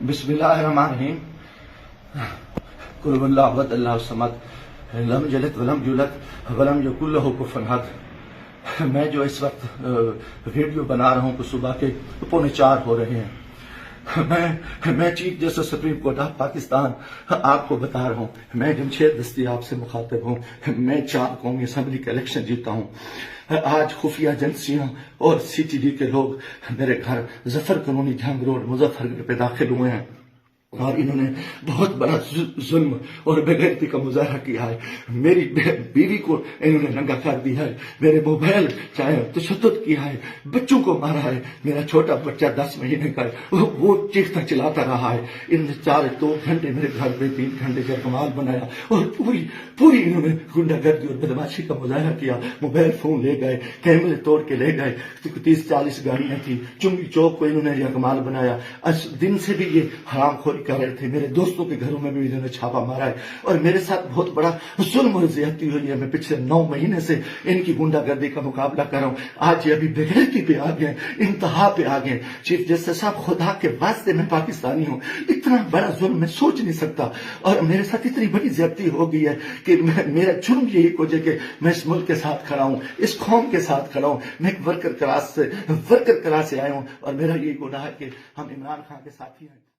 बिस्मिल्लाहिर्रहमानिर्रहीम। कुल हुवल्लाहु अहद अल्लाहु समद लम यलिद वलम यूलद वलम यकुल लहू कुफुवन अहद। मैं जो इस वक्त वीडियो बना रहा हूँ तो सुबह के 3:45 हो रहे हैं। मैं chief justice supreme court of Pakistan आपको बता रहा हूँ, मैं जमशेद दस्तयाब से मुखातिब हूँ। मैं 4 कौमी असम्बली का इलेक्शन जीता हूँ। आज खुफिया एजेंसियों और CTD के लोग मेरे घर जफर कॉलोनी जंग रोड मुजफ्फरगढ़ पे दाखिल हुए हैं और इन्होंने बहुत बड़ा जुल्म और बेगैरती का मुजाहरा किया है। मेरी बीवी को इन्होंने नंगा कर दिया है, मेरे मोबाइल चाहे तशद्दुद किया है, बच्चों को मारा है। मेरा छोटा बच्चा 10 महीने का है, वो चीखता चिल्लाता रहा है। इन्होंने 2 घंटे मेरे घर पे 3 घंटे का कमाल बनाया और पूरी इन्होंने गुंडागर्दी और बदमाशी का मुजाहरा किया। मोबाइल फोन ले गए, कैमरे तोड़ के ले गए, 30-40 गाड़ियां थी। चुंगी चौक को इन्होंने यह कमाल बनाया। आज दिन से भी ये हरामखोरी कर रहे थे। मेरे दोस्तों के घरों में भी इन्होंने छापा मारा है और मेरे साथ बहुत बड़ा जुल्म और ज्यादती हुई है। मैं पिछले 9 महीने से इनकी गुंडागर्दी का मुकाबला कर रहा हूँ। आज ये अभी बेगैरती पे आ गए, इंतहा पे आ गए। चीफ जस्टिस साहब, खुदा के वास्ते मैं पाकिस्तानी हूँ, इतना बड़ा जुल्म मैं सोच नहीं सकता और मेरे साथ इतनी बड़ी ज्यादती हो गई है कि मेरा जुर्म यही हो जाए कि मैं इस मुल्क के साथ खड़ा हूँ, इस कौम के साथ खड़ा हूँ। मैं एक वर्कर क्लास से आया हूँ और मेरा ये गुनाह है कि हम इमरान खान के साथी हैं।